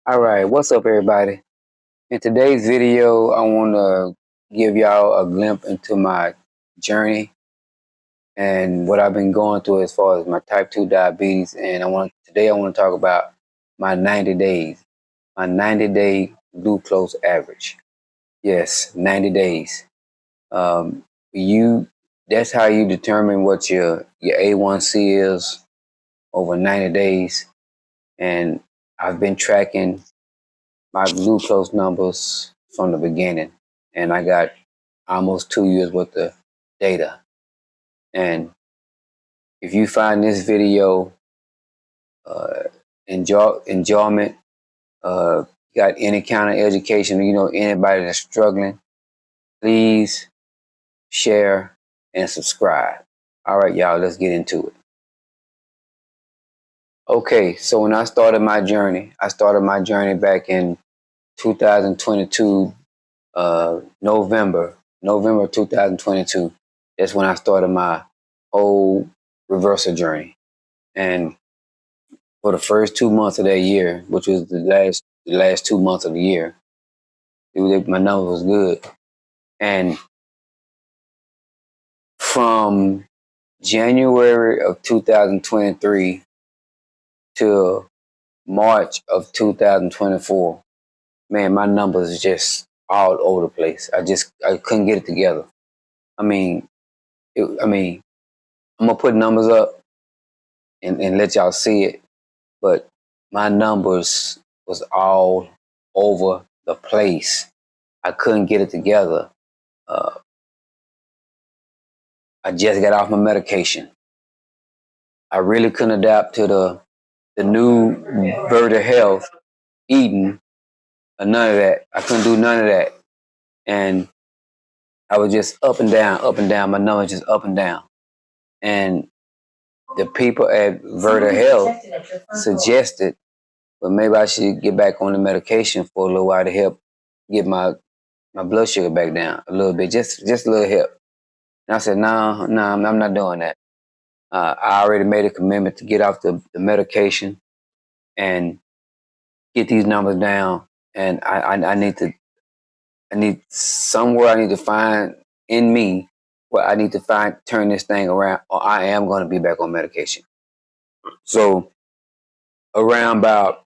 All right, what's up, everybody? In today's video, I want to give y'all a glimpse into my journey and what I've been going through as far as my type 2 diabetes. And today I want to talk about my 90 days, my 90-day glucose average. Yes, 90 days. Um, you That's how you determine what your A1C is over 90 days. And I've been tracking my glucose numbers from the beginning, and I got almost 2 years worth of data. And if you find this video uh, enjoyment, got any kind of education, anybody that's struggling, please share and subscribe. All right, y'all, let's get into it. Okay, so when I started my journey back in 2022, November 2022. That's when I started my whole reversal journey. And for the first 2 months of that year, which was the last 2 months of the year, my number was good. And from January of 2023 till March of 2024, man, my numbers is just all over the place. I couldn't get it together. I mean, I'm gonna put numbers up and let y'all see it, but my numbers was all over the place. I couldn't get it together. Uh, I just got off my medication. I really couldn't adapt to the new Virta Health eating or none of that. I couldn't do none of that, and I was just up and down, up and down. My numbers just up and down, and the people at Virta Health suggested, but maybe I should get back on the medication for a little while to help get my blood sugar back down a little bit, just a little help. And I said, no, I'm not doing that. I already made a commitment to get off the medication and get these numbers down. And I need somewhere I need to find in me where I need to turn this thing around, or I am going to be back on medication. So around about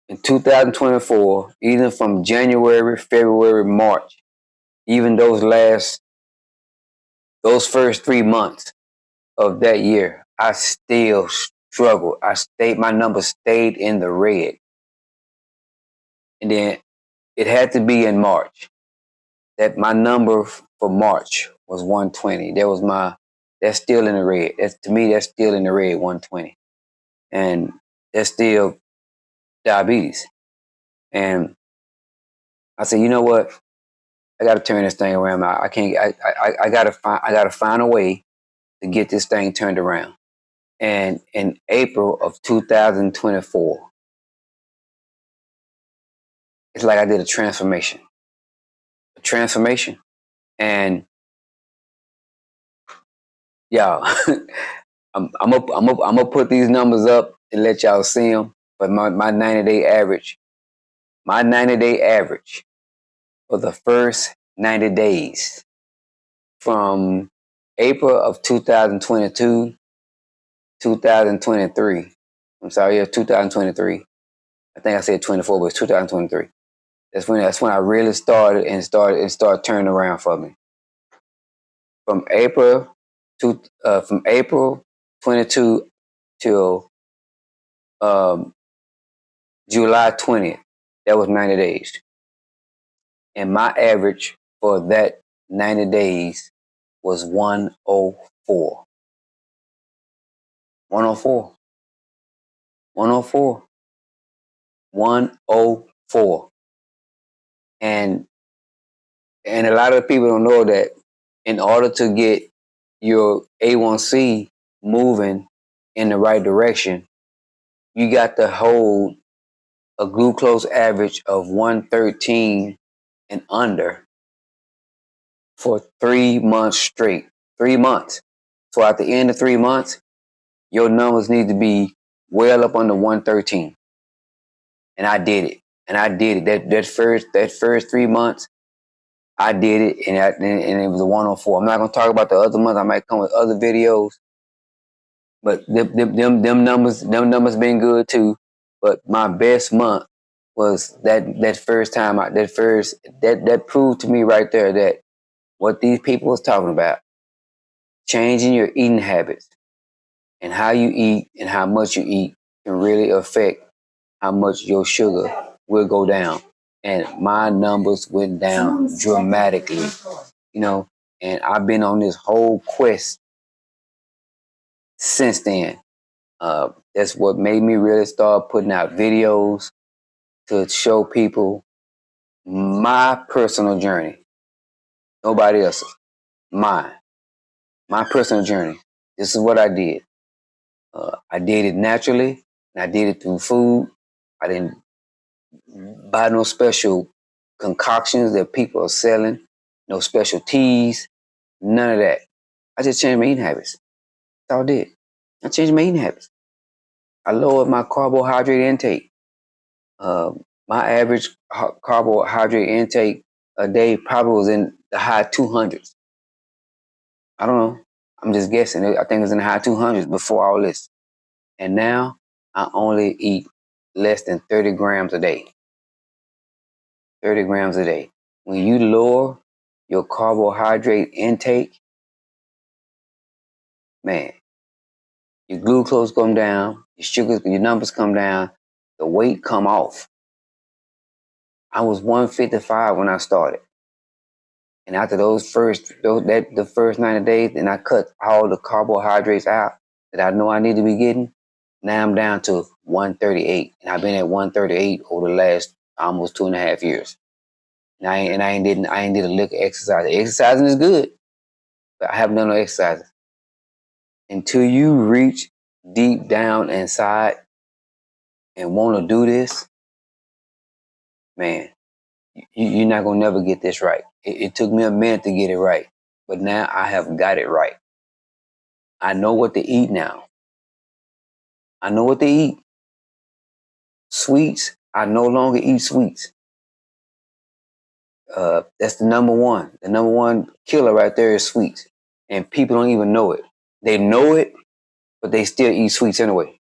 in 2024, even from January, February, March, even those first 3 months of that year, I still struggled. My numbers stayed in the red. And then it had to be in March that my number for March was 120. That's still in the red. To me, that's still in the red, 120. And that's still diabetes. And I said, you know what? I got to turn this thing around. I can't. I got to find a way to get this thing turned around. And in April of 2024, it's like I did a transformation. And y'all, I'm gonna put these numbers up and let y'all see them. But my 90-day average, for the first 90 days from April of 2022, 2023. I'm sorry, yeah, 2023. I think I said 24, but it's 2023. That's when I really started turning around for me. From April 22 till July 20th. That was 90 days. And my average for that 90 days was 104. 104. 104. 104. And a lot of people don't know that in order to get your A1C moving in the right direction, you got to hold a glucose average of 113 and under for 3 months straight. 3 months. So at the end of 3 months, your numbers need to be well up under 113. and I did it. And I did it. That first 3 months, I did it, and it was a 104. I'm not gonna talk about the other months. I might come with other videos, but them numbers been good too. But my best month was that first time. That proved to me right there that what these people was talking about, changing your eating habits and how you eat and how much you eat, can really affect how much your sugar will go down. And my numbers went down dramatically, you know, and I've been on this whole quest since then. That's what made me really start putting out videos to show people my personal journey. Nobody else's. Mine. My personal journey. This is what I did. I did it naturally, and I did it through food. I didn't buy no special concoctions that people are selling, no special teas, none of that. I just changed my eating habits. That's all I did. I changed my eating habits. I lowered my carbohydrate intake. Uh, my average carbohydrate intake a day probably was in the high 200s. I don't know. I'm just guessing. I think it was in the high 200s before all this. And now I only eat less than 30 grams a day. 30 grams a day. When you lower your carbohydrate intake, man, your glucose come down, your sugars, your numbers come down, the weight come off. I was 155 when I started. And after the first 90 days, and I cut all the carbohydrates out that I know I need to be getting, now I'm down to 138. And I've been at 138 over the last almost 2.5 years. And I ain't did a lick of exercise. Exercising is good, but I haven't done no exercise. Until you reach deep down inside and want to do this, man, you're not gonna never get this right. It took me a minute to get it right, but now I have got it right. I know what to eat now. I know what to eat. Sweets, I no longer eat sweets. That's the number one. The number one killer right there is sweets. And people don't even know it. They know it, but they still eat sweets anyway.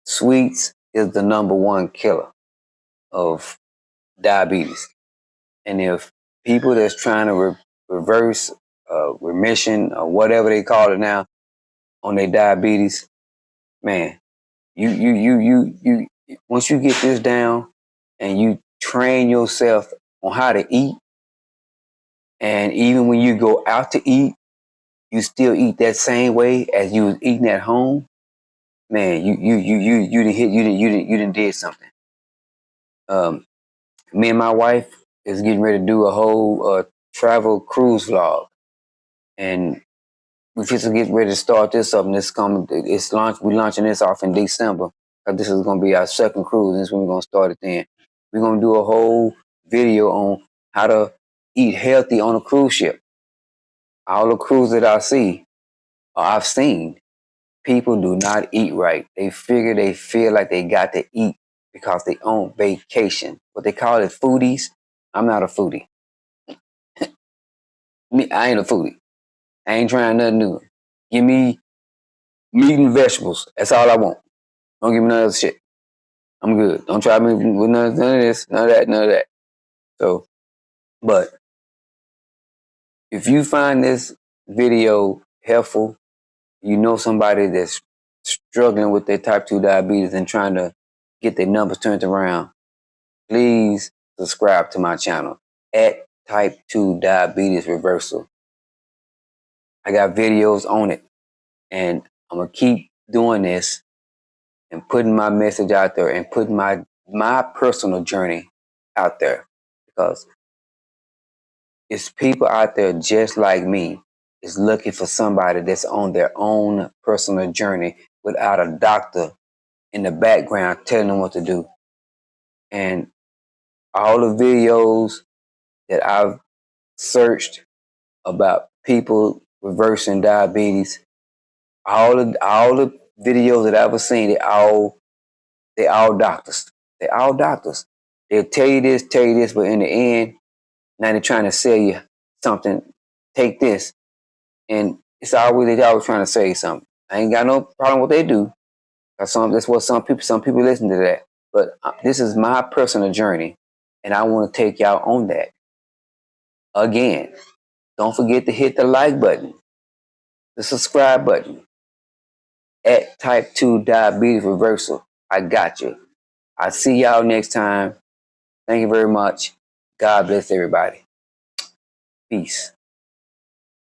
Sweets is the number one killer of diabetes. And if people that's trying to reverse remission or whatever they call it now on their diabetes, man, you once you get this down and you train yourself on how to eat, and even when you go out to eat, you still eat that same way as you was eating at home, man, you didn't did something. Me and my wife is getting ready to do a whole travel cruise vlog, and we just get ready to start this up. And we're launching this off in December, because this is going to be our second cruise, and this is when we're going to start it then. We're going to do a whole video on how to eat healthy on a cruise ship. All the cruises that I've seen, people do not eat right. They feel like they got to eat because they on vacation. What they call it, foodies. I'm not a foodie. I ain't a foodie. I ain't trying nothing new. Give me meat and vegetables. That's all I want. Don't give me none of this shit. I'm good. Don't try me with none of this, none of that. So, but if you find this video helpful, you know somebody that's struggling with their type 2 diabetes and trying to get their numbers turned around, please subscribe to my channel at Type 2 Diabetes Reversal. I got videos on it, and I'm going to keep doing this and putting my message out there and putting my personal journey out there, because it's people out there just like me is looking for somebody that's on their own personal journey without a doctor in the background telling them what to do. And all the videos that I've searched about people reversing diabetes, all the videos that I've ever seen, they all doctors. They're all doctors. They'll tell you this, but in the end, now they're trying to sell you something. Take this. And it's always, they always trying to say something. I ain't got no problem with what they do. That's what some people listen to that. But this is my personal journey, and I want to take y'all on that. Again, don't forget to hit the like button, the subscribe button at Type 2 Diabetes Reversal. I got you. I'll see y'all next time. Thank you very much. God bless everybody. Peace.